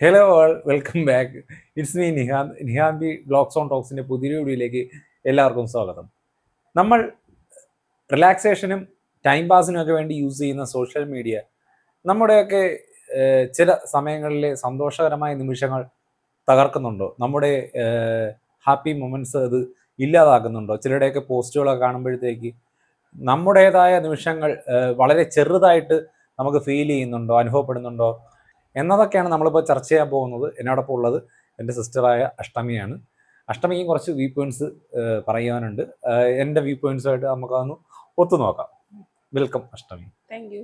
Hello all, welcome back. It's me Nihanthi blogs on ടോക്സിൻ്റെ പുതിയൊരു വീഡിയോയിലേക്ക് എല്ലാവർക്കും സ്വാഗതം. നമ്മൾ റിലാക്സേഷനും ടൈം പാസിനും ഒക്കെ വേണ്ടി യൂസ് ചെയ്യുന്ന സോഷ്യൽ മീഡിയ നമ്മുടെയൊക്കെ ചില സമയങ്ങളിലെ സന്തോഷകരമായ നിമിഷങ്ങൾ തകർക്കുന്നുണ്ടോ? നമ്മുടെ ഹാപ്പി മൊമെൻറ്റ്സ് അത് ഇല്ലാതാക്കുന്നുണ്ടോ? ചിലരുടെയൊക്കെ പോസ്റ്റുകളൊക്കെ കാണുമ്പോഴത്തേക്ക് നമ്മുടേതായ നിമിഷങ്ങൾ വളരെ ചെറുതായിട്ട് നമുക്ക് ഫീൽ ചെയ്യുന്നുണ്ടോ, അനുഭവപ്പെടുന്നുണ്ടോ എന്നതൊക്കെയാണ് നമ്മളിപ്പോൾ ചർച്ച ചെയ്യാൻ പോകുന്നത്. എന്നോടൊപ്പം ഉള്ളത് എൻ്റെ സിസ്റ്ററായ അഷ്ടമിയാണ്. അഷ്ടമിക്കും കുറച്ച് വ്യൂ പോയിൻറ്റ്സ് പറയാനുണ്ട്. എൻ്റെ വ്യൂ പോയിൻറ്റ്സുമായിട്ട് നമുക്കതൊന്ന് ഒത്തു നോക്കാം. Welcome Ashtami. Thank you.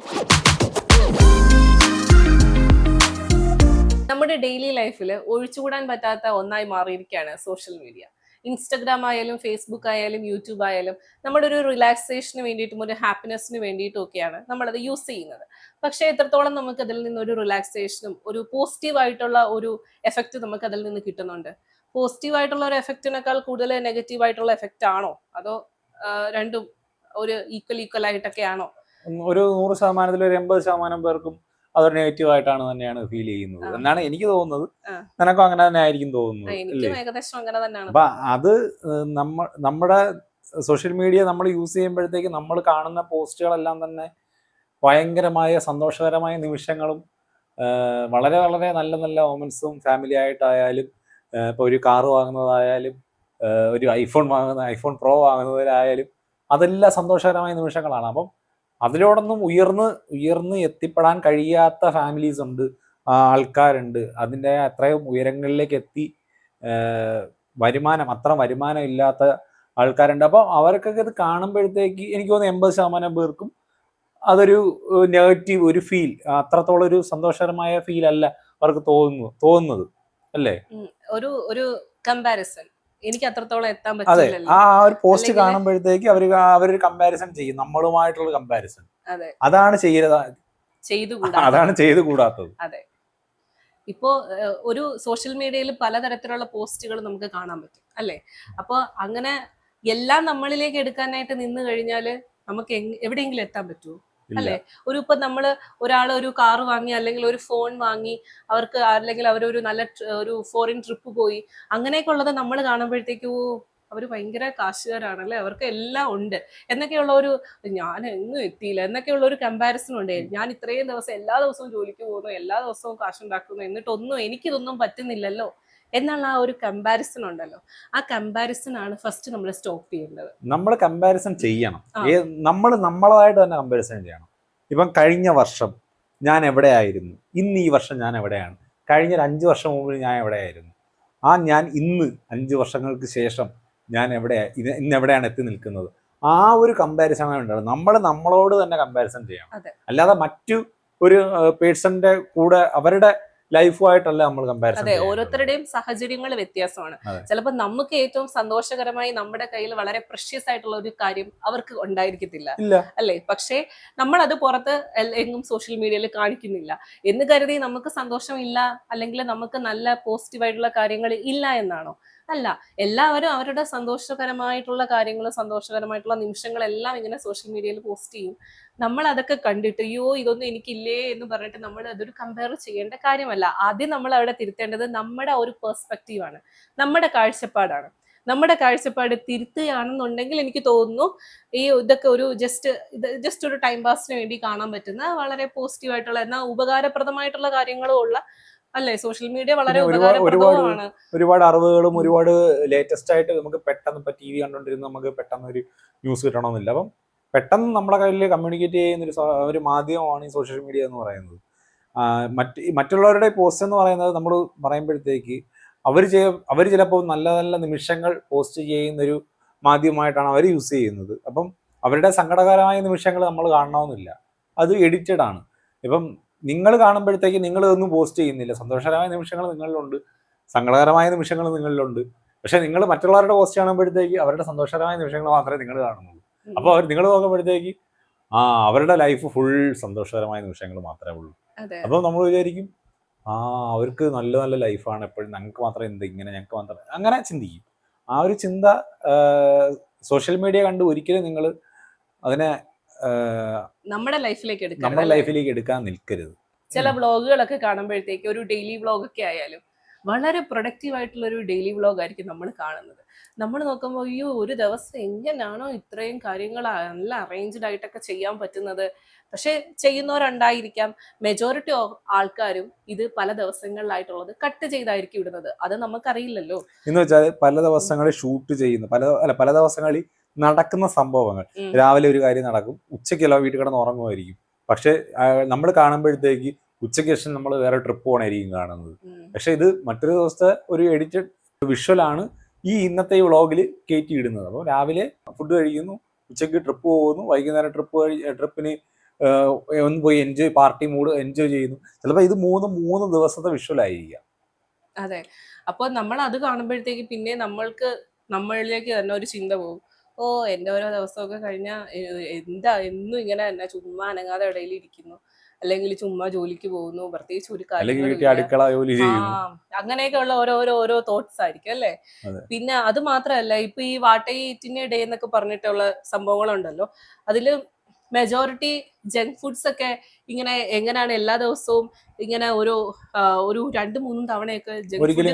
നമ്മുടെ ഡെയിലി ലൈഫിൽ ഒഴിച്ചുകൂടാൻ പറ്റാത്ത ഒന്നായി മാറിയിരിക്കുകയാണ് സോഷ്യൽ മീഡിയ. ഇൻസ്റ്റഗ്രാം ആയാലും ഫേസ്ബുക്ക് ആയാലും യൂട്യൂബ് ആയാലും നമ്മുടെ ഒരു റിലാക്സേഷന് വേണ്ടിയിട്ടും ഒരു ഹാപ്പിനെസ്സിന് വേണ്ടിയിട്ടും ഒക്കെയാണ് നമ്മളത് യൂസ് ചെയ്യുന്നത്. പക്ഷേ എത്രത്തോളം നമുക്ക് അതിൽ നിന്ന് ഒരു റിലാക്സേഷനും ഒരു പോസിറ്റീവായിട്ടുള്ള ഒരു എഫക്റ്റ് നമുക്ക് അതിൽ നിന്ന് കിട്ടുന്നുണ്ട്? പോസിറ്റീവായിട്ടുള്ള ഒരു എഫക്റ്റിനേക്കാൾ കൂടുതൽ നെഗറ്റീവായിട്ടുള്ള എഫക്റ്റ് ആണോ, അതോ രണ്ടും ഒരു ഈക്വൽ ആയിട്ടൊക്കെയാണോ? ഒരു 100% ഒരു 80% പേർക്കും അതൊരു നെഗറ്റീവ് ആയിട്ടാണ് തന്നെയാണ് ഫീൽ ചെയ്യുന്നത് എന്നാണ് എനിക്ക് തോന്നുന്നത്. നിനക്കും അങ്ങനെ തന്നെ ആയിരിക്കും തോന്നുന്നത്. ഏകദേശം അങ്ങനെ തന്നെയാണ്. അപ്പൊ അത് നമ്മുടെ സോഷ്യൽ മീഡിയ നമ്മൾ യൂസ് ചെയ്യുമ്പോഴത്തേക്ക് നമ്മൾ കാണുന്ന പോസ്റ്റുകളെല്ലാം തന്നെ ഭയങ്കരമായ സന്തോഷകരമായ നിമിഷങ്ങളും വളരെ വളരെ നല്ല നല്ല മൊമെന്റ്സും ഫാമിലി ആയിട്ടായാലും ഇപ്പോൾ ഒരു കാറ് വാങ്ങുന്നതായാലും ഒരു ഐഫോൺ പ്രോ വാങ്ങുന്നതിലായാലും അതെല്ലാം സന്തോഷകരമായ നിമിഷങ്ങളാണ്. അപ്പം അതിലോടൊന്നും ഉയർന്ന് എത്തിപ്പെടാൻ കഴിയാത്ത ഫാമിലീസ് ഉണ്ട്, ആൾക്കാരുണ്ട്. അതിൻ്റെ അത്രയും ഉയരങ്ങളിലേക്ക് എത്തി അത്ര വരുമാനം ഇല്ലാത്ത ആൾക്കാരുണ്ട്. അപ്പോൾ അവർക്കൊക്കെ ഇത് കാണുമ്പോഴത്തേക്ക് എനിക്ക് തോന്നുന്നു 80% പേർക്കും അതൊരു നെഗറ്റീവ് ഒരു ഫീൽ, അത്രത്തോളം ഒരു സന്തോഷകരമായ ഫീൽ അല്ല അവർക്ക് തോന്നുന്നത് അല്ലേ? ഒരു കമ്പാരിസൺ എനിക്ക് അത്രത്തോളം എത്താൻ പറ്റില്ല. ആ ഒരു പോസ്റ്റ് കാണുമ്പോഴത്തേക്ക് അവരൊരു കമ്പാരിസൺ ചെയ്യും, നമ്മളുമായിട്ടുള്ള കമ്പാരിസൺ. അതാണ് ചെയ്തുകൂടാത്തത്. അതെ. ഇപ്പോ ഒരു സോഷ്യൽ മീഡിയയിൽ പലതരത്തിലുള്ള പോസ്റ്റുകൾ നമുക്ക് കാണാൻ പറ്റും അല്ലേ? അപ്പൊ അങ്ങനെ എല്ലാം നമ്മളിലേക്ക് എടുക്കാനായിട്ട് നിന്ന് കഴിഞ്ഞാല് നമുക്ക് എവിടെയെങ്കിലും എത്താൻ പറ്റുമോ? അല്ലെ? ഇപ്പൊ നമ്മള് ഒരാള് ഒരു കാറ് വാങ്ങി അല്ലെങ്കിൽ ഒരു ഫോൺ വാങ്ങി അവർക്ക്, അല്ലെങ്കിൽ അവരൊരു നല്ല ഒരു ഫോറിൻ ട്രിപ്പ് പോയി, അങ്ങനെയൊക്കെ ഉള്ളത് നമ്മൾ കാണുമ്പോഴത്തേക്കും അവര് ഭയങ്കര കാശുകാരാണല്ലേ, അവർക്ക് എല്ലാം ഉണ്ട് എന്നൊക്കെയുള്ള ഒരു, ഞാൻ എങ്ങും എത്തിയില്ല എന്നൊക്കെയുള്ള ഒരു കമ്പാരിസൺ ഉണ്ട്. ഞാൻ ഇത്രയും ദിവസം എല്ലാ ദിവസവും ജോലിക്ക് പോകുന്നു, എല്ലാ ദിവസവും കാശുണ്ടാക്കുന്നു, എന്നിട്ടൊന്നും എനിക്കിതൊന്നും പറ്റുന്നില്ലല്ലോ എന്നുള്ള ആ ഒരു കമ്പാരിസൺ ഉണ്ടല്ലോ. ആ കമ്പാരിസൺ ആണ് ഫസ്റ്റ് നമ്മൾ സ്റ്റോപ്പ് ചെയ്യേണ്ടത്. നമ്മൾ കമ്പാരിസൺ ചെയ്യണം. നമ്മളായിട്ട് തന്നെ കമ്പാരിസൺ ചെയ്യണം. ഇപ്പം കഴിഞ്ഞ വർഷം ഞാൻ എവിടെയായിരുന്നു, ഇന്ന് ഈ വർഷം ഞാൻ എവിടെയാണ്, കഴിഞ്ഞ 5 വർഷം മുമ്പ് ഞാൻ എവിടെയായിരുന്നു, ഞാൻ ഇന്ന് 5 വർഷങ്ങൾക്ക് ശേഷം ഞാൻ ഇന്ന് എവിടെയാണ് എത്തി നിൽക്കുന്നത്, ആ ഒരു കമ്പാരിസൺ ഉണ്ടാവും. നമ്മളോട് തന്നെ കമ്പാരിസൺ ചെയ്യണം. അല്ലാതെ മറ്റു ഒരു പേഴ്സന്റെ കൂടെ അവരുടെ ലൈഫുമായിട്ടല്ല നമ്മൾ കമ്പാരിസൺ. അതെ, ഓരോരുത്തരുടെയും സാഹചര്യങ്ങൾ വ്യത്യാസമാണ്. ചിലപ്പോൾ നമുക്ക് ഏറ്റവും സന്തോഷകരമായി നമ്മുടെ കയ്യിൽ വളരെ പ്രഷ്യസ് ആയിട്ടുള്ള ഒരു കാര്യം അവർക്ക് ഉണ്ടായിരിക്കത്തില്ല അല്ലെ? പക്ഷേ നമ്മൾ അത് പുറത്ത് എങ്ങും സോഷ്യൽ മീഡിയയിൽ കാണിക്കുന്നില്ല എന്ന് കരുതി നമുക്ക് സന്തോഷമില്ല, അല്ലെങ്കിൽ നമുക്ക് നല്ല പോസിറ്റീവായിട്ടുള്ള കാര്യങ്ങൾ ഇല്ല എന്നാണോ? അല്ല, എല്ലാവരും അവരുടെ സന്തോഷകരമായിട്ടുള്ള കാര്യങ്ങളും സന്തോഷകരമായിട്ടുള്ള നിമിഷങ്ങളെല്ലാം ഇങ്ങനെ സോഷ്യൽ മീഡിയയിൽ പോസ്റ്റ് ചെയ്യും. നമ്മൾ അതൊക്കെ കണ്ടിട്ട് അയ്യോ ഇതൊന്നും എനിക്കില്ലേ എന്ന് പറഞ്ഞിട്ട് നമ്മൾ അതൊരു കമ്പയർ ചെയ്യേണ്ട കാര്യമല്ല. ആദ്യം നമ്മൾ അവിടെ തിരുത്തേണ്ടത് നമ്മുടെ ഒരു പെർസ്പെക്റ്റീവാണ്, നമ്മുടെ കാഴ്ചപ്പാടാണ്. നമ്മുടെ കാഴ്ചപ്പാട് തിരുത്തുകയാണെന്നുണ്ടെങ്കിൽ എനിക്ക് തോന്നുന്നു ഇതൊക്കെ ഒരു ജസ്റ്റ് ഒരു ടൈം പാസിന് വേണ്ടി കാണാൻ പറ്റുന്ന വളരെ പോസിറ്റീവായിട്ടുള്ള എന്നാൽ ഉപകാരപ്രദമായിട്ടുള്ള കാര്യങ്ങളും ഉള്ള, അല്ലേ? സോഷ്യൽ മീഡിയ വളരെ ഉപകാരപ്രദമാണ്. ഒരുപാട് അറിവുകളും ഒരുപാട് ലേറ്റസ്റ്റ് ആയിട്ട് നമുക്ക് പെട്ടെന്ന് ഇപ്പൊ TV കണ്ടോണ്ടിരുന്ന നമുക്ക് പെട്ടെന്ന് ഒരു ന്യൂസ് കിട്ടണമെന്നില്ല. അപ്പം പെട്ടെന്ന് നമ്മുടെ കയ്യിൽ കമ്മ്യൂണിക്കേറ്റ് ചെയ്യുന്ന ഒരു മാധ്യമമാണ് ഈ സോഷ്യൽ മീഡിയ എന്ന് പറയുന്നത്. മറ്റുള്ളവരുടെ പോസ്റ്റ് എന്ന് പറയുന്നത് നമ്മൾ പറയുമ്പോഴത്തേക്ക് അവർ ചിലപ്പോൾ നല്ല നല്ല നിമിഷങ്ങൾ പോസ്റ്റ് ചെയ്യുന്നൊരു മാധ്യമമായിട്ടാണ് അവർ യൂസ് ചെയ്യുന്നത്. അപ്പം അവരുടെ സങ്കടകരമായ നിമിഷങ്ങൾ നമ്മൾ കാണണമെന്നില്ല, അത് എഡിറ്റഡ് ആണ്. ഇപ്പം നിങ്ങൾ കാണുമ്പോഴത്തേക്ക് നിങ്ങൾ ഒന്നും പോസ്റ്റ് ചെയ്യുന്നില്ല. സന്തോഷകരമായ നിമിഷങ്ങൾ നിങ്ങളിലുണ്ട്, സങ്കടകരമായ നിമിഷങ്ങൾ നിങ്ങളിലുണ്ട്. പക്ഷെ നിങ്ങൾ മറ്റുള്ളവരുടെ പോസ്റ്റ് കാണുമ്പോഴത്തേക്ക് അവരുടെ സന്തോഷകരമായ നിമിഷങ്ങൾ മാത്രമേ നിങ്ങൾ കാണുന്നുള്ളൂ. അപ്പോൾ നിങ്ങൾ നോക്കുമ്പോഴത്തേക്ക് അവരുടെ ലൈഫ് ഫുൾ സന്തോഷകരമായ നിമിഷങ്ങൾ മാത്രമേ ഉള്ളൂ. അപ്പോൾ നമ്മൾ വിചാരിക്കും അവർക്ക് നല്ല നല്ല ലൈഫാണ് എപ്പോഴും, ഞങ്ങൾക്ക് മാത്രം എന്ത് ഇങ്ങനെ, ഞങ്ങൾക്ക് മാത്രം അങ്ങനെ ചിന്തിക്കും. ആ ഒരു ചിന്ത സോഷ്യൽ മീഡിയ കണ്ട് ഒരിക്കലും നിങ്ങൾ അതിനെ നമ്മുടെ ലൈഫിലേക്ക് എടുക്കാൻ നിൽക്കരുത്. ചില വ്ളോഗുകളൊക്കെ കാണുമ്പോഴത്തേക്ക് ഒരു ഡെയിലി വ്ളോഗ് ഒക്കെ ആയാലും വളരെ പ്രൊഡക്റ്റീവ് ആയിട്ടുള്ള ഒരു ഡെയിലി വ്ളോഗ് ആയിരിക്കും നമ്മൾ കാണുന്നത്. നമ്മൾ നോക്കുമ്പോൾ അയ്യോ ഒരു ദിവസം എങ്ങനെയാണോ ഇത്രയും കാര്യങ്ങൾ നല്ല അറേഞ്ച്ഡ് ആയിട്ടൊക്കെ ചെയ്യാൻ പറ്റുന്നത്. പക്ഷെ ചെയ്യുന്നവരുണ്ടായിരിക്കാം. മെജോറിറ്റി ഓഫ് ആൾക്കാരും ഇത് പല ദിവസങ്ങളിലായിട്ടുള്ളത് കട്ട് ചെയ്തായിരിക്കും ഇടുന്നത്. അത് നമുക്കറിയില്ലല്ലോ. എന്ന് വെച്ചാൽ പല ദിവസങ്ങളിൽ ഷൂട്ട് ചെയ്യുന്ന പല ദിവസങ്ങളിൽ നടക്കുന്ന സംഭവങ്ങൾ. രാവിലെ ഒരു കാര്യം നടക്കും, ഉച്ചയ്ക്കല്ല വീട്ടിൽ കിടന്ന് ഉറങ്ങുമായിരിക്കും. പക്ഷെ നമ്മൾ കാണുമ്പോഴത്തേക്ക് ഉച്ചയ്ക്ക് ശേഷം നമ്മൾ വേറെ ട്രിപ്പ് പോകണമായിരിക്കും കാണുന്നത്. പക്ഷെ ഇത് മറ്റൊരു ദിവസത്തെ ഒരു എഡിറ്റഡ് വിഷ്വലാണ് ഈ ഇന്നത്തെ ഈ വ്ളോഗിൽ കയറ്റി ഇടുന്നത്. അപ്പോൾ രാവിലെ ഫുഡ് കഴിക്കുന്നു, ഉച്ചയ്ക്ക് ട്രിപ്പ് പോകുന്നു, വൈകുന്നേരം ട്രിപ്പിന് ഒന്ന് പോയി പാർട്ടി മൂഡ് എൻജോയ് ചെയ്യുന്നു. ചിലപ്പോൾ ഇത് മൂന്ന് ദിവസത്തെ വിഷ്വലായിരിക്കാം. അതെ. അപ്പൊ നമ്മൾ അത് കാണുമ്പോഴത്തേക്ക് പിന്നെ നമ്മളിലേക്ക് തന്നെ ഒരു ചിന്ത പോകും. ഓ എന്റെ ഓരോ ദിവസമൊക്കെ കഴിഞ്ഞാൽ എന്നും ഇങ്ങനെ തന്നെ ചുമ്മാ അനങ്ങാതെ ഇടയിൽ ഇരിക്കുന്നു, അല്ലെങ്കിൽ ചുമ്മാ ജോലിക്ക് പോകുന്നു, പ്രത്യേകിച്ച് ഒരു കാര്യം അങ്ങനെയൊക്കെയുള്ള ഓരോ തോട്ട്സ് ആയിരിക്കും അല്ലേ. പിന്നെ അത് മാത്രമല്ല, ഇപ്പൊ ഈ വാട്ടയിറ്റിന്റെ ഡേ എന്നൊക്കെ പറഞ്ഞിട്ടുള്ള സംഭവങ്ങളുണ്ടല്ലോ, അതില് മെജോറിറ്റി ജങ്ക് ഫുഡ്സ് ഒക്കെ ഇങ്ങനെ എങ്ങനെയാണ് എല്ലാ ദിവസവും ഇങ്ങനെ ഒരു 2-3 തവണയൊക്കെ ജങ്ക് ഫുഡ്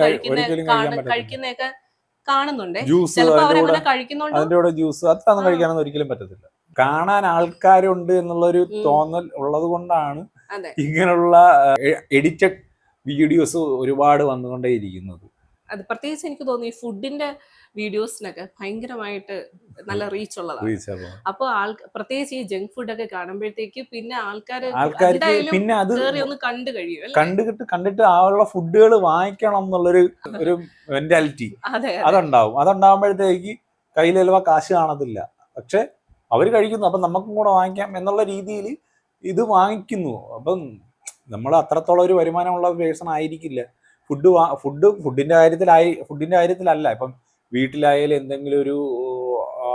കഴിക്കുന്നതൊക്കെ കാണുന്നുണ്ട്. ചിലപ്പോ അവരങ്ങനെ കഴിക്കുന്നുണ്ട്. അതിന്റെ കൂടെ ജ്യൂസ് അതൊന്നും കഴിക്കാനൊന്നും ഒരിക്കലും പറ്റത്തില്ല. കാണാൻ ആൾക്കാരുണ്ട് എന്നുള്ളൊരു തോന്നൽ ഉള്ളത് കൊണ്ടാണ് ഇങ്ങനെയുള്ള എഡിറ്റഡ് വീഡിയോസ് ഒരുപാട് വന്നുകൊണ്ടേയിരിക്കുന്നത്. അത് പ്രത്യേകിച്ച് എനിക്ക് തോന്നുന്നു ഈ ഫുഡിന്റെ വീഡിയോസിനൊക്കെ ഭയങ്കരമായിട്ട് നല്ല റീച്ച് ഉള്ളതാണ്. അപ്പൊ പ്രത്യേകിച്ച് ഈ ജങ്ക് ഫുഡ് ഒക്കെ കാണുമ്പോഴത്തേക്ക് പിന്നെ ആൾക്കാർക്ക് പിന്നെ അത് ഒന്ന് കണ്ടിട്ട് ആളുള്ള ഫുഡുകൾ വാങ്ങിക്കണം എന്നുള്ളൊരു മെന്റാലിറ്റി അതുണ്ടാവുമ്പോഴത്തേക്ക് കയ്യിൽ ചിലപ്പോൾ കാശ് കാണത്തില്ല. പക്ഷെ അവർ കഴിക്കുന്നു, അപ്പം നമുക്കും കൂടെ വാങ്ങിക്കാം എന്നുള്ള രീതിയിൽ ഇത് വാങ്ങിക്കുന്നു. അപ്പം നമ്മൾ അത്രത്തോളം ഒരു വരുമാനമുള്ള പേഴ്സൺ ആയിരിക്കില്ല. ഫുഡിന്റെ കാര്യത്തിലല്ല, ഇപ്പം വീട്ടിലായാലും എന്തെങ്കിലും ഒരു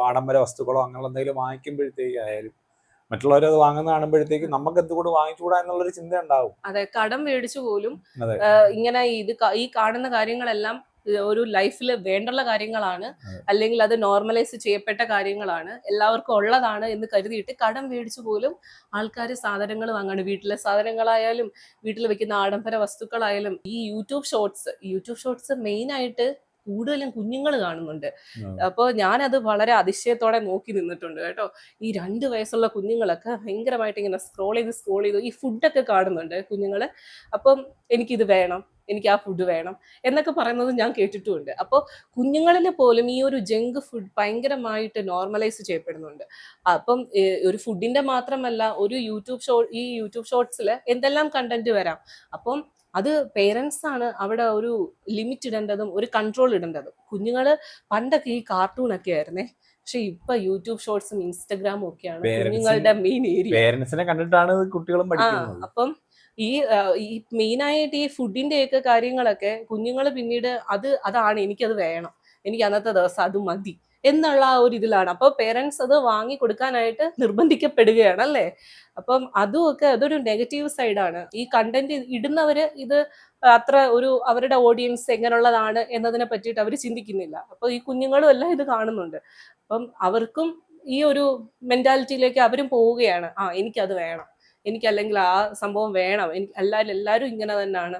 ആഡംബര വസ്തുക്കളോ അങ്ങനെ എന്തെങ്കിലും വാങ്ങിക്കുമ്പോഴത്തേക്കായാലും മറ്റുള്ളവരത് വാങ്ങുന്ന കാണുമ്പോഴത്തേക്ക് നമുക്ക് എന്തുകൊണ്ട് വാങ്ങിച്ചുകൂടാ എന്നുള്ളൊരു ചിന്ത ഉണ്ടാവും. അതെ, കടം മേടിച്ചു പോലും ഇങ്ങനെ ഈ കാണുന്ന കാര്യങ്ങളെല്ലാം ഒരു ലൈഫിൽ വേണ്ടുള്ള കാര്യങ്ങളാണ്, അല്ലെങ്കിൽ അത് നോർമലൈസ് ചെയ്യപ്പെട്ട കാര്യങ്ങളാണ്, എല്ലാവർക്കും ഉള്ളതാണ് എന്ന് കരുതിയിട്ട് കടം മേടിച്ചു പോലും ആൾക്കാർ സാധനങ്ങൾ വാങ്ങാണ്. വീട്ടിലെ സാധനങ്ങളായാലും വീട്ടിൽ വെക്കുന്ന ആഡംബര വസ്തുക്കളായാലും. ഈ യൂട്യൂബ് ഷോർട്സ് മെയിൻ ആയിട്ട് കൂടുതലും കുഞ്ഞുങ്ങൾ കാണുന്നുണ്ട്. അപ്പോൾ ഞാനത് വളരെ അതിശയത്തോടെ നോക്കി നിന്നിട്ടുണ്ട് കേട്ടോ. ഈ 2 വയസ്സുള്ള കുഞ്ഞുങ്ങളൊക്കെ ഭയങ്കരമായിട്ട് ഇങ്ങനെ സ്ക്രോൾ ചെയ്ത് ഈ ഫുഡൊക്കെ കാണുന്നുണ്ട് കുഞ്ഞുങ്ങള്. അപ്പം എനിക്കിത് വേണം, എനിക്ക് ആ ഫുഡ് വേണം എന്നൊക്കെ പറയുന്നത് ഞാൻ കേട്ടിട്ടുമുണ്ട്. അപ്പോൾ കുഞ്ഞുങ്ങളിൽ പോലും ഈ ഒരു ജങ്ക് ഫുഡ് ഭയങ്കരമായിട്ട് നോർമലൈസ് ചെയ്യപ്പെടുന്നുണ്ട്. അപ്പം ഒരു ഫുഡിന്റെ മാത്രമല്ല, ഒരു യൂട്യൂബ് ഷോർട്സിൽ എന്തെല്ലാം കണ്ടന്റ് വരാം. അപ്പം അത് പേരൻസ് ആണ് അവിടെ ഒരു ലിമിറ്റ് ഇടേണ്ടതും ഒരു കൺട്രോൾ ഇടേണ്ടതും. കുഞ്ഞുങ്ങള് പണ്ടൊക്കെ ഈ കാർട്ടൂണൊക്കെ ആയിരുന്നേ, പക്ഷെ ഇപ്പൊ യൂട്യൂബ് ഷോർട്സും ഇൻസ്റ്റഗ്രാമും ഒക്കെയാണ് കുഞ്ഞുങ്ങളുടെ മെയിൻ ഏരിയ. പേരൻസിനെ കണ്ടിട്ടാണ് കുട്ടികളും പഠിക്കുന്നത്. അപ്പം ഈ മെയിനായിട്ട് ഈ ഫുഡിന്റെ ഒക്കെ കാര്യങ്ങളൊക്കെ കുഞ്ഞുങ്ങൾ പിന്നീട് അതാണ് എനിക്കത് വേണം, എനിക്ക് അന്നത്തെ ദിവസം അത് മതി എന്നുള്ള ആ ഒരു ഇതിലാണ്. അപ്പൊ പേരൻസ് അത് വാങ്ങി കൊടുക്കാനായിട്ട് നിർബന്ധിക്കപ്പെടുകയാണ് അല്ലേ. അപ്പം അതൊരു നെഗറ്റീവ് സൈഡാണ്. ഈ കണ്ടന്റ് ഇടുന്നവര് ഇത് അത്ര അവരുടെ ഓഡിയൻസ് എങ്ങനെയുള്ളതാണ് എന്നതിനെ പറ്റിയിട്ട് അവർ ചിന്തിക്കുന്നില്ല. അപ്പൊ ഈ കുഞ്ഞുങ്ങളും എല്ലാം ഇത് കാണുന്നുണ്ട്. അപ്പം അവർക്കും ഈ ഒരു മെന്റാലിറ്റിയിലേക്ക് അവരും പോവുകയാണ്. എനിക്കത് വേണം, അല്ലെങ്കിൽ ആ സംഭവം വേണം, എല്ലാവരും ഇങ്ങനെ തന്നെയാണ്,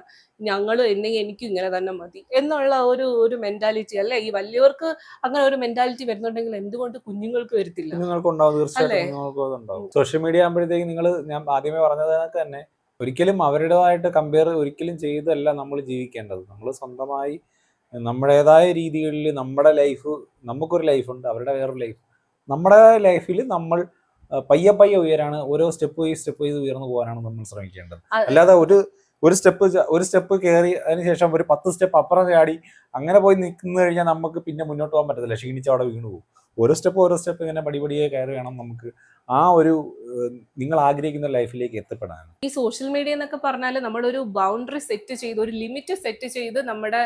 ഞങ്ങളും എനിക്കും ഇങ്ങനെ തന്നെ മതി എന്നുള്ള ഒരു മെന്റാലിറ്റി അല്ലെ. ഈ വലിയവർക്ക് അങ്ങനെ ഒരു മെന്റാലിറ്റി വരുന്നുണ്ടെങ്കിൽ എന്തുകൊണ്ട് കുഞ്ഞുങ്ങൾക്ക് വരത്തില്ല? കുഞ്ഞുങ്ങൾക്കുണ്ടാവും, തീർച്ചയായിട്ടും. സോഷ്യൽ മീഡിയ ആകുമ്പോഴത്തേക്ക് ഞാൻ ആദ്യമേ പറഞ്ഞത് തന്നെ ഒരിക്കലും അവരുടേതായിട്ട് കമ്പയർ ഒരിക്കലും ചെയ്തല്ല നമ്മൾ ജീവിക്കേണ്ടത്. നമ്മൾ സ്വന്തമായി നമ്മുടേതായ രീതികളിൽ നമ്മുടെ ലൈഫ്, നമുക്കൊരു ലൈഫുണ്ട്, അവരുടെ വേറൊരു ലൈഫ്. നമ്മുടെ ലൈഫിൽ നമ്മൾ പയ്യെ ഉയരാണ്, ഓരോ സ്റ്റെപ്പ് ചെയ്ത് ഉയർന്നു പോകാനാണ് നമ്മൾ ശ്രമിക്കേണ്ടത്. അല്ലാതെ ഒരു സ്റ്റെപ്പ് കയറി അതിനുശേഷം ഒരു 10 സ്റ്റെപ്പ് അപ്പുറം ചാടി അങ്ങനെ പോയി നിൽക്കുന്നു കഴിഞ്ഞാൽ നമുക്ക് പിന്നെ മുന്നോട്ട് പോകാൻ പറ്റത്തില്ല, ക്ഷീണിച്ച് അവിടെ വീണു പോകും. ഓരോ സ്റ്റെപ്പ് ഇങ്ങനെ പടിപടിയെ കയറി വേണം നമുക്ക് ആ ഒരു നിങ്ങൾ ആഗ്രഹിക്കുന്ന ലൈഫിലേക്ക് എത്തപ്പെടാൻ. ഈ സോഷ്യൽ മീഡിയ എന്നൊക്കെ പറഞ്ഞാൽ നമ്മളൊരു ബൗണ്ടറി സെറ്റ് ചെയ്ത്, ഒരു ലിമിറ്റ് സെറ്റ് ചെയ്ത് നമ്മുടെ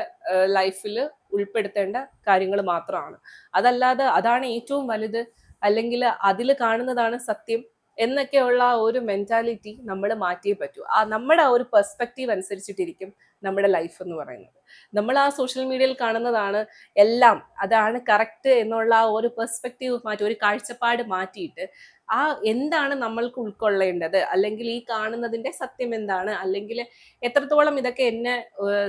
ലൈഫിൽ ഉൾപ്പെടുത്തേണ്ട കാര്യങ്ങൾ മാത്രമാണ്. അതല്ലാതെ അതാണ് ഏറ്റവും വലുത്, അല്ലെങ്കിൽ അതിൽ കാണുന്നതാണ് സത്യം എന്നൊക്കെയുള്ള ഒരു മെന്റാലിറ്റി നമ്മൾ മാറ്റിയേ പറ്റൂ. നമ്മുടെ ആ ഒരു പെർസ്പെക്റ്റീവ് അനുസരിച്ചിട്ടിരിക്കും നമ്മുടെ ലൈഫ് എന്ന് പറയുന്നത്. നമ്മൾ ആ സോഷ്യൽ മീഡിയയിൽ കാണുന്നതാണ് എല്ലാം, അതാണ് കറക്റ്റ് എന്നുള്ള ആ ഒരു പെർസ്പെക്റ്റീവ് മാറ്റി, ഒരു കാഴ്ചപ്പാട് മാറ്റിയിട്ട് ആ എന്താണ് നമ്മൾക്ക് ഉൾക്കൊള്ളേണ്ടത്, അല്ലെങ്കിൽ ഈ കാണുന്നതിന്റെ സത്യം എന്താണ്, അല്ലെങ്കിൽ എത്രത്തോളം ഇതൊക്കെ എന്നെ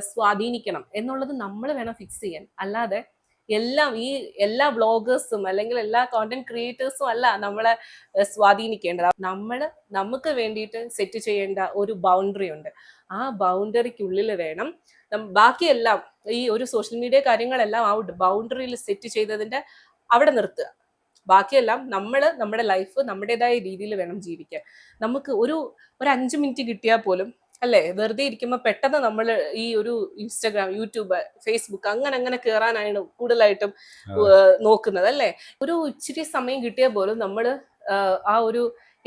സ്വാധീനിക്കണം എന്നുള്ളത് നമ്മൾ വേണം ഫിക്സ് ചെയ്യാൻ. അല്ലാതെ ഈ എല്ലാ വ്ളോഗേഴ്സും അല്ലെങ്കിൽ എല്ലാ കോണ്ടന്റ് ക്രിയേറ്റേഴ്സും അല്ല നമ്മളെ സ്വാധീനിക്കേണ്ടത്. നമുക്ക് വേണ്ടിയിട്ട് സെറ്റ് ചെയ്യേണ്ട ഒരു ബൗണ്ടറി ഉണ്ട്. ആ ബൗണ്ടറിക്കുള്ളിൽ വേണം ബാക്കിയെല്ലാം, ഈ ഒരു സോഷ്യൽ മീഡിയ കാര്യങ്ങളെല്ലാം ആ ബൗണ്ടറിയിൽ സെറ്റ് ചെയ്തതിന്റെ അവിടെ നിർത്തുക. ബാക്കിയെല്ലാം നമ്മുടെ ലൈഫ് നമ്മുടേതായ രീതിയിൽ വേണം ജീവിക്കാൻ. നമുക്ക് ഒരു 5 മിനിറ്റ് കിട്ടിയാൽ പോലും അല്ലെ, വെറുതെ ഇരിക്കുമ്പോൾ പെട്ടെന്ന് നമ്മൾ ഈ ഒരു ഇൻസ്റ്റാഗ്രാം, യൂട്യൂബ്, ഫേസ്ബുക്ക് അങ്ങനെ കയറാനാണ് കൂടുതലായിട്ടും നോക്കുന്നത് അല്ലെ. ഒരു ഇച്ചിരി സമയം കിട്ടിയാൽ പോലും നമ്മൾ ആ ഒരു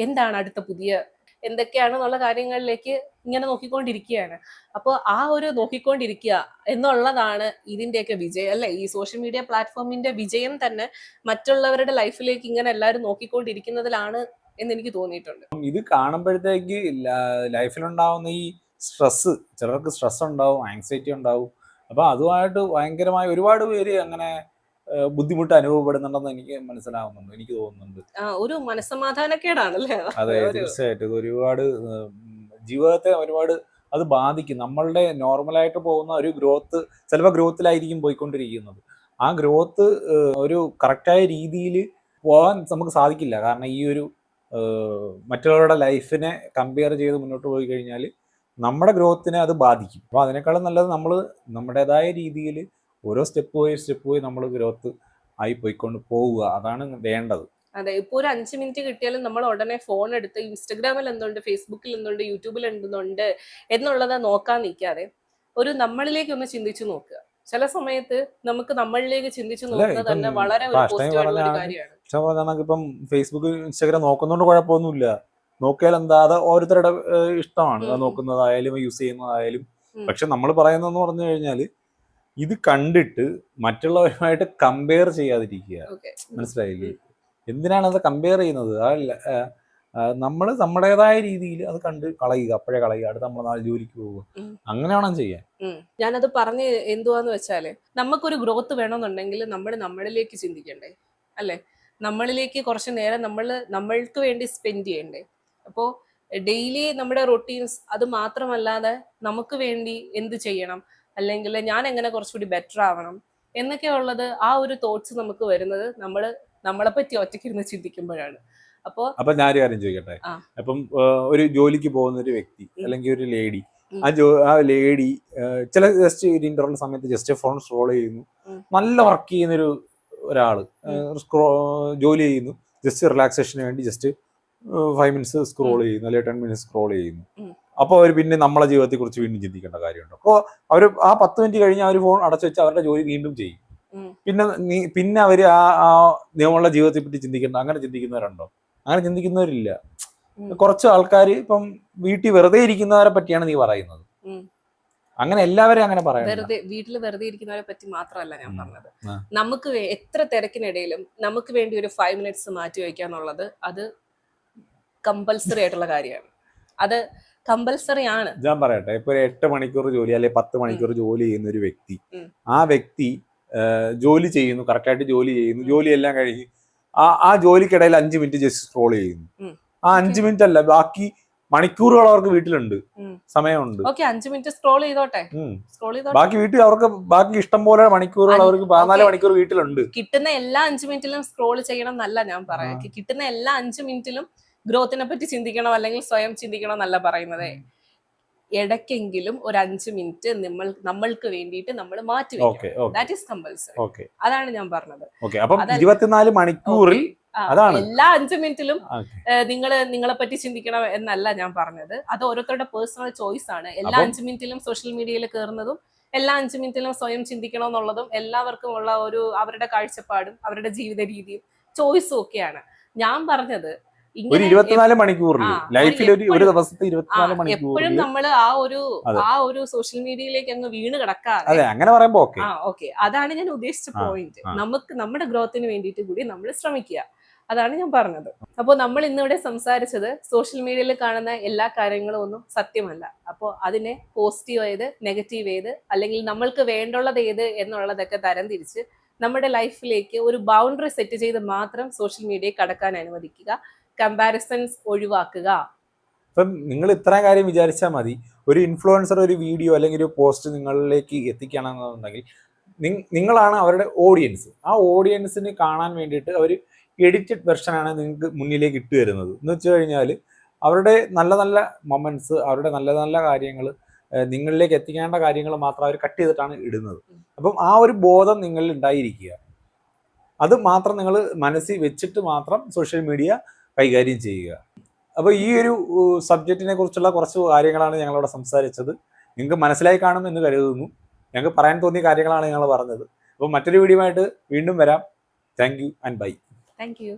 എന്താണ് അടുത്ത പുതിയ എന്തൊക്കെയാണെന്നുള്ള കാര്യങ്ങളിലേക്ക് ഇങ്ങനെ നോക്കിക്കൊണ്ടിരിക്കുകയാണ്. അപ്പോൾ ആ ഒരു നോക്കിക്കൊണ്ടിരിക്കുക എന്നുള്ളതാണ് ഇതിന്റെയൊക്കെ വിജയം അല്ലെ. ഈ സോഷ്യൽ മീഡിയ പ്ലാറ്റ്ഫോമിന്റെ വിജയം തന്നെ മറ്റുള്ളവരുടെ ലൈഫിലേക്ക് ഇങ്ങനെ എല്ലാവരും നോക്കിക്കൊണ്ടിരിക്കുന്നതിലാണ് എന്ന് എനിക്ക് തോന്നിയിട്ടുണ്ട്. ഇത് കാണുമ്പോഴത്തേക്ക് ലൈഫിലുണ്ടാവുന്ന ഈ സ്ട്രെസ്, ചിലർക്ക് സ്ട്രെസ് ഉണ്ടാവും, ആങ്സൈറ്റി ഉണ്ടാവും. അപ്പൊ അതുമായിട്ട് ഭയങ്കരമായ ഒരുപാട് പേര് അങ്ങനെ ബുദ്ധിമുട്ട് അനുഭവപ്പെടുന്നുണ്ടെന്ന് എനിക്ക് മനസ്സിലാവുന്നുണ്ട്, എനിക്ക് തോന്നുന്നുണ്ട്. ഒരു മനസ്സമാധാനക്കേടാണല്ലേ. അതെ, തീർച്ചയായിട്ടും ഒരുപാട് ജീവിതത്തെ ഒരുപാട് അത് ബാധിക്കും. നമ്മളുടെ നോർമലായിട്ട് പോകുന്ന ഒരു ഗ്രോത്ത് ചിലപ്പോൾ ഗ്രോത്തിലായിരിക്കും പോയിക്കൊണ്ടിരിക്കുന്നത്. ആ ഗ്രോത്ത് ഒരു കറക്റ്റായ രീതിയിൽ പോകാൻ നമുക്ക് സാധിക്കില്ല. കാരണം ഈ ഒരു മറ്റുള്ളവരുടെ ലൈഫിനെ കമ്പയർ ചെയ്ത് മുന്നോട്ട് പോയി കഴിഞ്ഞാൽ നമ്മുടെ ഗ്രോത്തിനെ അത് ബാധിക്കും. അപ്പോൾ അതിനേക്കാളും നല്ലത് നമ്മൾ നമ്മുടേതായ രീതിയിൽ ഓരോ സ്റ്റെപ്പ് പോയി നമ്മൾ ഗ്രോത്ത് ആയി പോയിക്കൊണ്ട് പോവുക, അതാണ് വേണ്ടത്. അതെ, ഇപ്പൊ ഒരു 5 മിനിറ്റ് കിട്ടിയാലും നമ്മൾ ഉടനെ ഫോൺ എടുത്ത് ഇൻസ്റ്റഗ്രാമിൽ എന്തുണ്ട്, ഫേസ്ബുക്കിൽ എന്തുണ്ട്, യൂട്യൂബിൽ എന്തുണ്ട് എന്നുള്ളത് നോക്കാൻ നിൽക്കാതെ ഒരു നമ്മളിലേക്ക് ഒന്ന് ചിന്തിച്ചു നോക്കുക. ചില സമയത്ത് നമുക്ക് നമ്മളിലേക്ക് ചിന്തിച്ചു നോക്കുന്നത് തന്നെ വളരെ കാര്യമാണ്. ഇപ്പം ഫേസ്ബുക്ക്, ഇൻസ്റ്റാഗ്രാം നോക്കുന്നതുകൊണ്ട് കുഴപ്പമൊന്നുമില്ല. നോക്കിയാൽ എന്താ, അത് ഓരോരുത്തരുടെ ഇഷ്ടമാണ്, നോക്കുന്നതായാലും യൂസ് ചെയ്യുന്നതായാലും. പക്ഷെ നമ്മൾ പറയുന്നതെന്ന് പറഞ്ഞു കഴിഞ്ഞാൽ ഇത് കണ്ടിട്ട് മറ്റുള്ളവരുമായിട്ട് കമ്പയർ ചെയ്യാതിരിക്കുക. മനസ്സിലായില്ലേ? എന്തിനാണ് അത് കമ്പയർ ചെയ്യുന്നത്? നമ്മൾ നമ്മുടേതായ രീതിയിൽ അത് കണ്ട് കളയുക, അപ്പോഴേ കളയുക. അടുത്ത് നമ്മൾ നാളെ ജോലിക്ക് പോവുക, അങ്ങനെ വേണം ചെയ്യാൻ. ഞാനത് പറഞ്ഞ് എന്തുവാന്ന് വെച്ചാല്, നമുക്കൊരു ഗ്രോത്ത് വേണമെന്നുണ്ടെങ്കിൽ നമ്മൾ നമ്മളിലേക്ക് ചിന്തിക്കണ്ടേ അല്ലെ. നമ്മളിലേക്ക് കുറച്ച് നേരം നമ്മൾക്ക് വേണ്ടി സ്പെൻഡ് ചെയ്യണ്ടേ. അപ്പോൾ ഡെയിലി നമ്മുടെ റൊട്ടീൻസ് അത് മാത്രമല്ലാതെ നമുക്ക് വേണ്ടി എന്ത് ചെയ്യണം, അല്ലെങ്കിൽ ഞാൻ എങ്ങനെ കുറച്ചുകൂടി ബെറ്റർ ആവണം എന്നൊക്കെ ഉള്ളത്, ആ ഒരു തോട്ട്സ് നമുക്ക് വരുന്നത് നമ്മളെ പറ്റി ഒറ്റയ്ക്കിരുന്ന് ചിന്തിക്കുമ്പോഴാണ്. അപ്പൊ ഞാൻ കാര്യം ചോദിക്കട്ടെ, അപ്പം ഒരു ജോലിക്ക് പോകുന്ന ഒരു വ്യക്തി അല്ലെങ്കിൽ ഒരു ലേഡി, ആ ലേഡി ചില ജസ്റ്റ് ഇന്റർവ്യൂ സമയത്ത് ജസ്റ്റ് ഫോൺ സ്ക്രോൾ ചെയ്യുന്നു, നല്ല വർക്ക് ചെയ്യുന്ന ഒരാള് ജോലി ചെയ്യുന്നു, ജസ്റ്റ് റിലാക്സേഷന് വേണ്ടി ജസ്റ്റ് 5 മിനിറ്റ്സ് സ്ക്രോൾ ചെയ്യുന്നു, അല്ലെങ്കിൽ 10 മിനിറ്റ്സ് സ്ക്രോൾ ചെയ്യുന്നു. അപ്പോൾ അവർ പിന്നെ നമ്മളെ ജീവിതത്തെ കുറിച്ച് വീണ്ടും ചിന്തിക്കേണ്ട കാര്യമുണ്ട്. അപ്പോൾ അവർ ആ 10 മിനിറ്റ് കഴിഞ്ഞ് അവർ ഫോൺ അടച്ചു വെച്ച് അവരുടെ ജോലി വീണ്ടും ചെയ്യും. പിന്നെ അവര് ആ നമ്മളുടെ ജീവിതത്തെ പറ്റി ചിന്തിക്കേണ്ട, അങ്ങനെ ചിന്തിക്കുന്നവരുണ്ടോ? അങ്ങനെ ചിന്തിക്കുന്നവരില്ല. കുറച്ച് ആൾക്കാർ ഇപ്പം വീട്ടിൽ വെറുതെ ഇരിക്കുന്നവരെ പറ്റിയാണ് നീ പറയുന്നത്. അങ്ങനെ എല്ലാവരും അങ്ങനെ പറയുന്നത്. വീട്ടിൽ വെറുതെ ഇരിക്കുന്നവരെ പറ്റി മാത്രമല്ല ഞാൻ പറഞ്ഞത്. നമുക്ക് എത്ര തിരക്കിനിടയിലും നമുക്ക് വേണ്ടി ഒരു 5 മിനിറ്റ്സ് മാറ്റി വയ്ക്കാന്നുള്ളത് അത് കമ്പൽസറി ആയിട്ടുള്ള കാര്യമാണ്. അത് കമ്പൽസറി ആണ്. ഞാൻ പറയട്ടെ, ഇപ്പൊ 8 മണിക്കൂർ ജോലി അല്ലെങ്കിൽ 10 മണിക്കൂർ ജോലി ചെയ്യുന്ന ഒരു വ്യക്തി, ആ വ്യക്തി ജോലി ചെയ്യുന്നു, കറക്റ്റായിട്ട് ജോലി ചെയ്യുന്നു, ജോലിയെല്ലാം കഴിഞ്ഞ് ആ ജോലിക്കിടയിൽ 5 മിനിറ്റ് ജസ്റ്റ് സ്ക്രോൾ ചെയ്യുന്നു. ആ 5 മിനിറ്റ് അല്ല, ബാക്കി മണിക്കൂറുകൾ അവർക്ക് വീട്ടിലുണ്ട്, സമയമുണ്ട്. 5 മിനിറ്റ് സ്ക്രോൾ ചെയ്തോട്ടെ, ബാക്കി വീട്ടിൽ അവർക്ക് ബാക്കി ഇഷ്ടം പോലെ മണിക്കൂറുകൾ അവർക്ക് 14 മണിക്കൂർ വീട്ടിലുണ്ട്. കിട്ടുന്ന എല്ലാ 5 മിനിറ്റിലും സ്ക്രോൾ ചെയ്യണം എന്നല്ല ഞാൻ പറയാം. കിട്ടുന്ന എല്ലാ 5 മിനിറ്റിലും ഗ്രോത്തിനെ പറ്റി ചിന്തിക്കണം അല്ലെങ്കിൽ സ്വയം ചിന്തിക്കണം എന്നല്ല പറയുന്നത്. ഇടയ്ക്കെങ്കിലും ഒരു 5 മിനിറ്റ് നമ്മൾക്ക് വേണ്ടിയിട്ട് നമ്മൾ മാറ്റി വെക്കണം. That is compulsory. അതാണ് ഞാൻ പറഞ്ഞത്. 24 മണിക്കൂറിൽ എല്ലാ 5 മിനിറ്റിലും നിങ്ങളെ പറ്റി ചിന്തിക്കണം എന്നല്ല ഞാൻ പറഞ്ഞത്. അത് ഓരോരുത്തരുടെ പേഴ്സണൽ ചോയ്സ് ആണ്. എല്ലാ 5 മിനിറ്റിലും സോഷ്യൽ മീഡിയയിൽ കയറുന്നതും എല്ലാ 5 മിനിറ്റിലും സ്വയം ചിന്തിക്കണം എന്നുള്ളതും എല്ലാവർക്കും ഉള്ള അവരുടെ കാഴ്ചപ്പാടും അവരുടെ ജീവിത രീതിയും ചോയ്സും ഒക്കെയാണ്. ഞാൻ പറഞ്ഞത് ഒരു 24 മണിക്കൂറിൽ ലൈഫിൽ ഒരു ദിവസത്തെ 24 മണിക്കൂർ എപ്പോഴും നമ്മൾ ആ ഒരു സോഷ്യൽ മീഡിയയിലേക്ക് അങ്ങ് വീണ് കിടക്കാതെ. അതെ, അങ്ങനെ പറയുമ്പോ ഓക്കെ, അതാണ് ഞാൻ ഉദ്ദേശിച്ച പോയിന്റ്. നമുക്ക് നമ്മുടെ ഗ്രോത്തിന് വേണ്ടിയിട്ട് കൂടി നമ്മൾ ശ്രമിക്കുക. അതാണ് ഞാൻ പറഞ്ഞത്. അപ്പോൾ നമ്മൾ ഇന്നിവിടെ സംസാരിച്ചത് സോഷ്യൽ മീഡിയയിൽ കാണുന്ന എല്ലാ കാര്യങ്ങളും ഒന്നും സത്യമല്ല. അപ്പോൾ അതിനെ പോസിറ്റീവ് ഏത്, നെഗറ്റീവ് ഏത്, അല്ലെങ്കിൽ നമ്മൾക്ക് വേണ്ടുള്ളത് ഏത് എന്നുള്ളതൊക്കെ തരംതിരിച്ച് നമ്മുടെ ലൈഫിലേക്ക് ഒരു ബൗണ്ടറി സെറ്റ് ചെയ്ത് മാത്രം സോഷ്യൽ മീഡിയയെ കടക്കാൻ അനുവദിക്കുക. കമ്പാരിസൺസ് ഒഴിവാക്കുക. ഇപ്പം നിങ്ങൾ ഇത്രയും കാര്യം വിചാരിച്ചാൽ മതി. ഒരു ഇൻഫ്ലുവൻസർ ഒരു വീഡിയോ അല്ലെങ്കിൽ ഒരു പോസ്റ്റ് നിങ്ങളിലേക്ക് എത്തിക്കണമെന്നുണ്ടെങ്കിൽ നിങ്ങളാണ് അവരുടെ ഓഡിയൻസ്. ആ ഓഡിയൻസിന് കാണാൻ വേണ്ടിയിട്ട് അവർ എഡിറ്റഡ് വെർഷനാണ് നിങ്ങൾക്ക് മുന്നിലേക്ക് ഇട്ട് തരുന്നത്. എന്ന് വെച്ച് കഴിഞ്ഞാൽ അവരുടെ നല്ല നല്ല മൊമെന്റ്സ്, അവരുടെ നല്ല നല്ല കാര്യങ്ങൾ, നിങ്ങളിലേക്ക് എത്തിക്കേണ്ട കാര്യങ്ങൾ മാത്രം അവർ കട്ട് ചെയ്തിട്ടാണ് ഇടുന്നത്. അപ്പം ആ ഒരു ബോധം നിങ്ങളിൽ ഉണ്ടായിരിക്കുക. അത് മാത്രം നിങ്ങൾ മനസ്സിൽ വെച്ചിട്ട് മാത്രം സോഷ്യൽ മീഡിയ കൈകാര്യം ചെയ്യുക. അപ്പോൾ ഈ ഒരു സബ്ജക്റ്റിനെ കുറിച്ചുള്ള കുറച്ച് കാര്യങ്ങളാണ് ഞങ്ങളിവിടെ സംസാരിച്ചത്. നിങ്ങൾക്ക് മനസ്സിലായി കാണും എന്ന് കരുതുന്നു. ഞങ്ങൾക്ക് പറയാൻ തോന്നിയ കാര്യങ്ങളാണ് ഞങ്ങൾ പറഞ്ഞത്. അപ്പോൾ മറ്റൊരു വീഡിയോ ആയിട്ട് വീണ്ടും വരാം. Thank you and bye. Thank U.